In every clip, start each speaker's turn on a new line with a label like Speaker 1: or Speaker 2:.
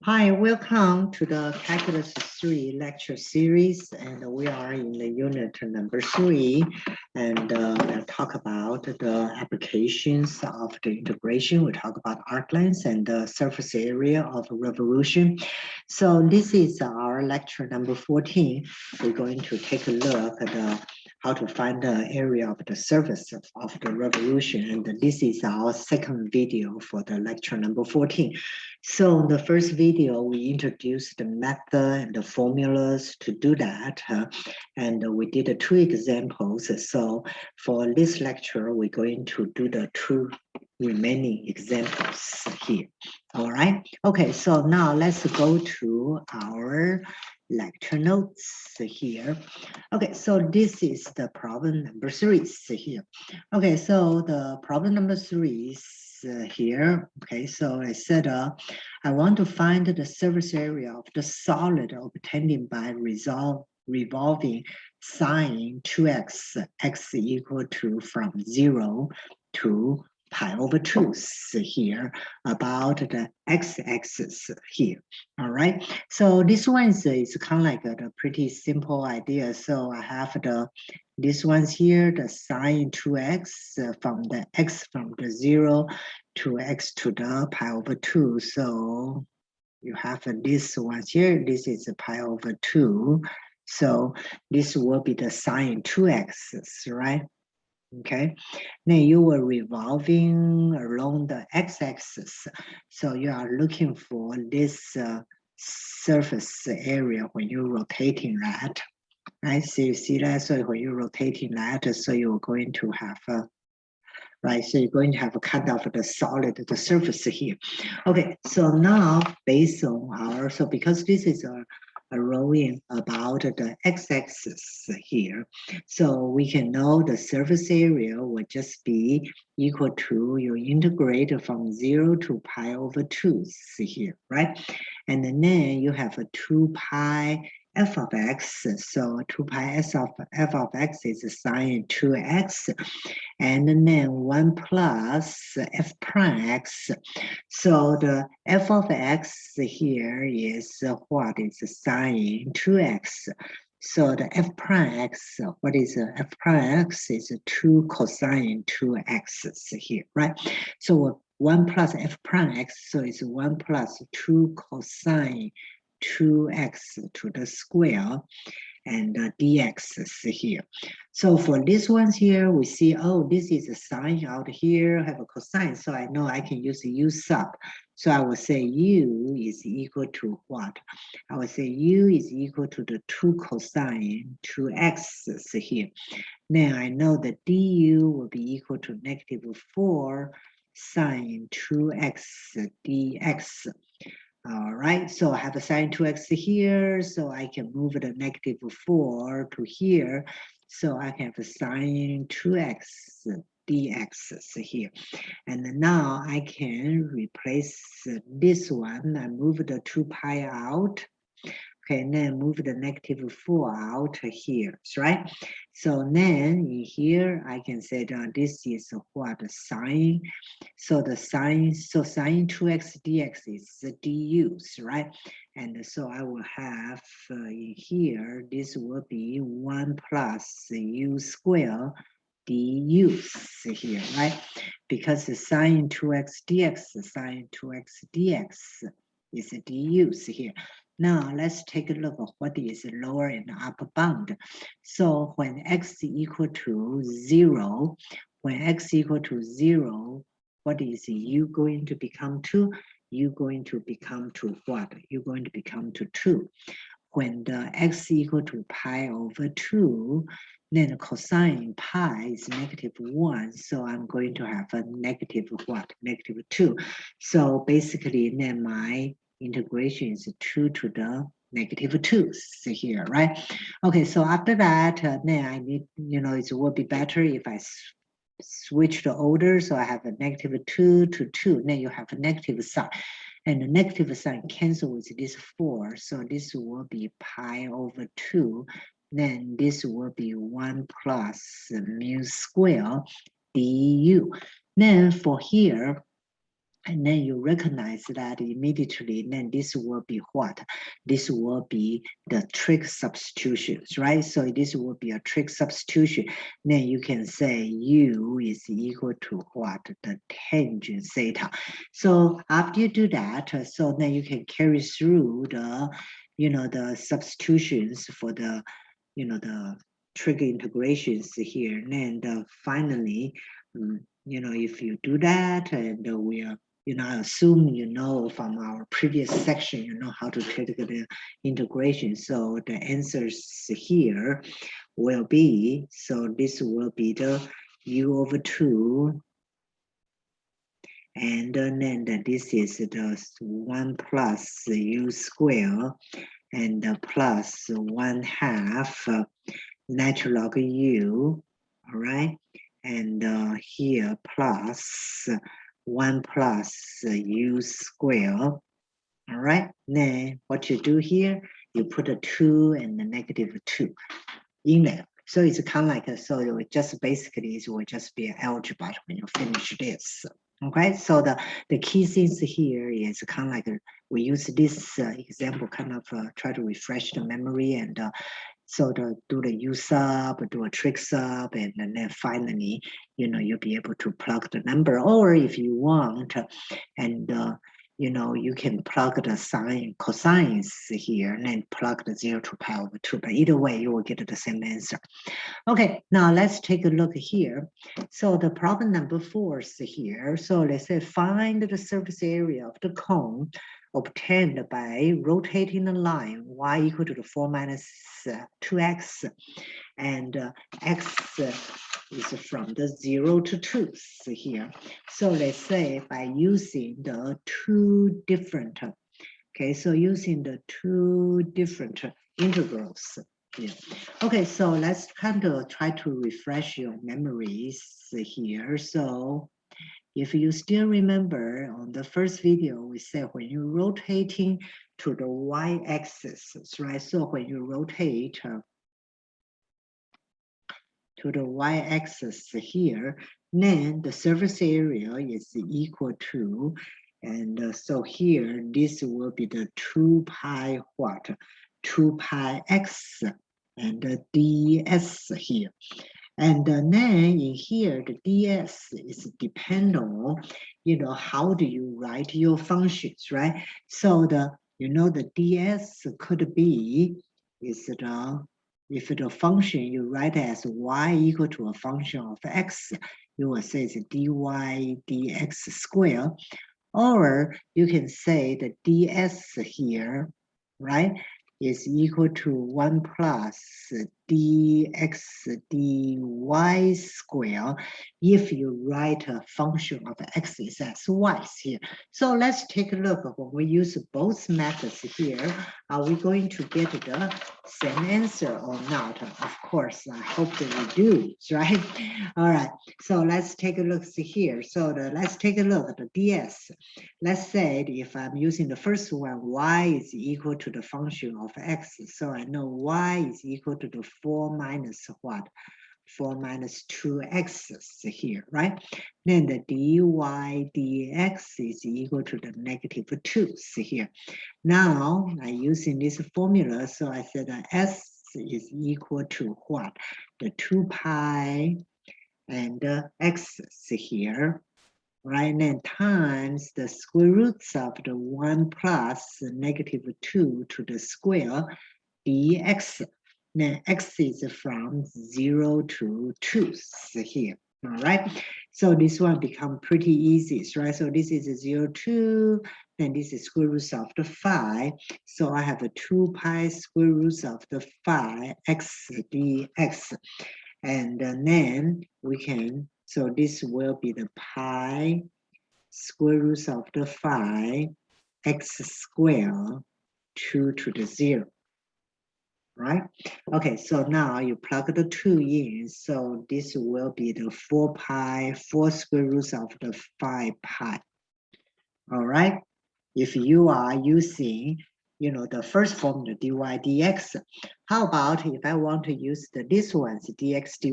Speaker 1: Hi, welcome to the Calculus 3 lecture series, and we are in the unit number 3, and we'll talk about the applications of the integration. We'll talk about arc length and the surface area of revolution. So this is our lecture number 14. We're going to take a look at how to find the area of the surface of the revolution, and this is our second video for the lecture number 14. So in the first video, we introduced the method and the formulas to do that, and we did two examples. So for this lecture, we're going to do the two remaining examples here. All right. Okay, so now let's go to our lecture notes here. Okay, so this is the problem number 3 here. Okay, so the problem number 3 is here. Okay, so I said I want to find the surface area of the solid obtained by revolving sine 2x, x equal to from 0 to pi over 2 here about the x-axis here. All right, so this one is kind of like a pretty simple idea. So I have this one's here, the sine 2x from the x from the 0 to x to the pi over 2. So you have this one here, this is pi over 2. So this will be the sine 2x, right? Okay, now you were revolving along the x-axis. So you are looking for this surface area when you're rotating that. Right, so you see that, so when you're rotating that, so you're going to have right, so you're going to have a kind of the solid, the surface here. Okay, so now based on our, so because this is a rowing about the x-axis here, so we can know the surface area would just be equal to, you integrate from 0 to pi over 2 here, right? And then you have a 2 pi f of x, so 2 pi s of f of x is sine 2x, and then 1 plus f prime x. So the f of x here is what is sine 2x. So the f prime x, what is f prime x is 2 cosine 2x here, right? So 1 plus f prime x, so it's 1 plus 2 cosine 2x to the square, and dx is here. So for this ones here, we see, oh, this is a sine out here, have a cosine, so I know I can use u sub. So I will say u is equal to what? I will say u is equal to the 2 cosine 2x here. Now I know that du will be equal to negative 4 sine 2x dx. All right, so I have a sine 2x here, so I can move the negative 4 to here. So I can have a sine 2x dx here. And now I can replace this one and move the 2 pi out. Okay, and then move the negative 4 out here, right? So then in here, I can say that this is what sine. So the sine, so sine 2x dx is the du, right? And so I will have in here, this will be 1 plus u square du here, right? Because the sine 2x dx, sine 2x dx is du here. Now let's take a look at what is lower and upper bound. So when x equal to 0, when x equal to 0, what is u going to become to? U going to become to what? U going to become to 2. When the x equal to pi over 2, then the cosine pi is negative 1. So I'm going to have a negative what? Negative 2. So basically then my integration is 2 to the negative 2 here, right? Okay, so after that, then I need, it will be better if I switch the order. So I have a negative 2 to 2. Then you have a negative sign. And the negative sign cancel with this 4. So this will be pi over 2. Then this will be 1 plus mu square du. Then for here, And then you recognize that immediately, then this will be what? This will be the trig substitutions, right? So this will be a trig substitution. Then you can say u is equal to what? The tangent theta. So after you do that, so then you can carry through the, the substitutions for the, the trig integrations here. And then finally, if you do that, and we are, I assume from our previous section, how to take the integration. So the answers here will be, so this will be the u over 2, and then this is the 1 plus u square, and plus 1/2 natural log u, all right? And here plus 1 plus u square, all right? Then what you do here, you put a 2 and a -2 in there. So it's kind of like, so it will just basically, it will just be an algebra when you finish this. Okay, so the key things here is kind of like we use this example kind of try to refresh the memory, and so do the u sub, do a trig sub, and then finally, you'll be able to plug the number. Or if you want, and you can plug the sine, cosines here, and then plug the 0 to pi over 2. But either way, you will get the same answer. Okay, now let's take a look here. So the problem number 4 is here. So let's say find the surface area of the cone obtained by rotating the line y equal to the 4 minus 2x, and x is from the 0 to 2 here. So let's say by using the two different, okay, so using the two different integrals. Yeah. Okay, so let's kind of try to refresh your memories here. So if you still remember on the first video, we said when you're rotating to the y-axis, right? So when you rotate to the y-axis here, then the surface area is equal to, and so here, this will be the 2 pi what? 2 pi x and the ds here. And then in here, the ds is depend on, how do you write your functions, right? So the ds could be, is the, if the function you write as y equal to a function of x, you will say it's dy dx square, or you can say the ds here, right, is equal to 1 plus dx dy square if you write a function of x is as y here. So let's take a look. When we use both methods here, are we going to get the same answer or not? Of course, I hope that we do, right? All right, so let's take a look here. So let's take a look at the ds. Let's say if I'm using the first one, y is equal to the function of x. So I know y is equal to the 4 minus what? 4 minus 2x here, right? Then the dy dx is equal to the -2 here. Now I'm using this formula, so I said that s is equal to what? The 2 pi and the x here, right? And then times the square roots of the 1 plus -2 to the square dx. Then x is from 0 to 2 here, all right? So this one become pretty easy, right? So this is a 0, 2, then this is square roots of the 5. So I have a 2 pi square roots of the 5 x dx. And then we can, so this will be the pi square roots of the 5 x squared 2 to the 0, right? Okay, so now you plug the 2 in, so this will be the 4 pi, 4 square roots of the 5 pi, all right? If you are using you know, the first formula dy dx. How about if I want to use this one's dx dy,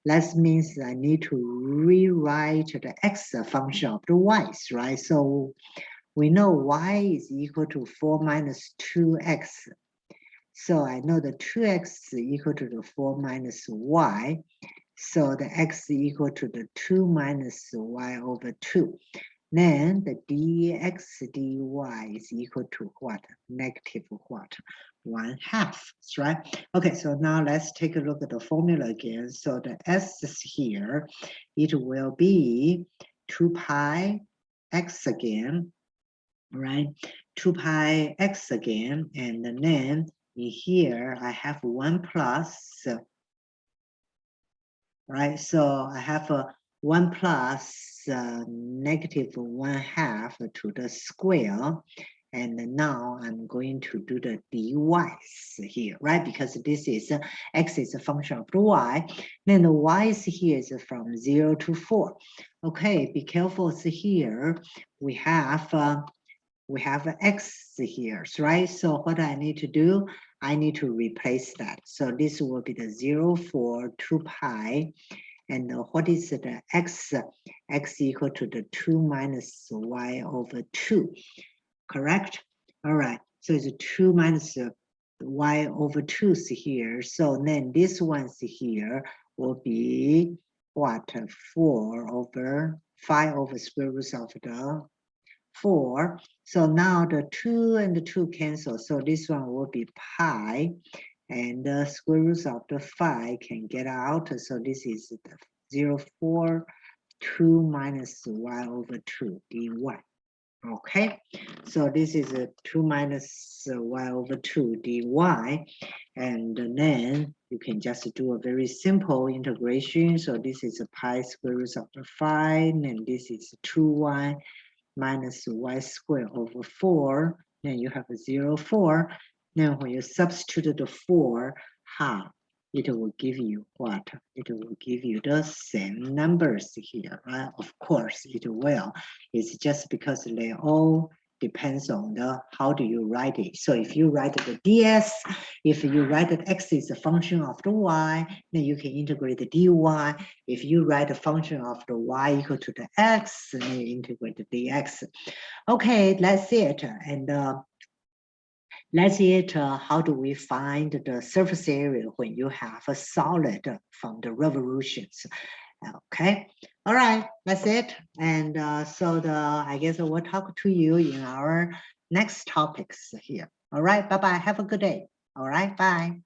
Speaker 1: that means I need to rewrite the x function of the y's, right? So we know y is equal to 4 minus 2x. So I know the 2x is equal to the 4 minus y. So the x is equal to the 2 minus y over 2. Then the dx dy is equal to what? Negative what? 1/2, right? Okay, so now let's take a look at the formula again. So the s is here. It will be 2 pi x again, right? 2 pi x again, and then in here I have 1 plus, right? So I have a 1 plus negative 1/2 to the square. And now I'm going to do the dy's here, right? Because this is x is a function of the y. Then the y's here is from 0 to 4. Okay, be careful here. We have x here, right? So what I need to do, I need to replace that. So this will be the 0, 4, 2 pi. And what is the x? X equal to the 2 minus y over 2, correct? All right, so it's 2 minus y over 2 is here. So then this one's here will be what? 4 over 5 over square root of the 4. So now the 2 and the 2 cancel. So this one will be pi. And the square root of the 5 can get out. So this is the 0, 4, 2 minus y over 2 dy. Okay, so this is a 2 minus y over 2 dy. And then you can just do a very simple integration. So this is a pi square root of the 5, and this is 2y minus y squared over 4. Then you have a 0, 4. Then when you substitute the 4, it will give you what? It will give you the same numbers here, right? Of course it will. It's just because they all depends on the how do you write it. So if you write the ds, if you write that x is a function of the y, then you can integrate the dy. If you write a function of the y equal to the x, then you integrate the dx. Okay, that's it. And let's see how do we find the surface area when you have a solid from the revolutions. Okay, all right, that's it. And so I guess we'll talk to you in our next topics here. All right, bye-bye, have a good day. All right, bye.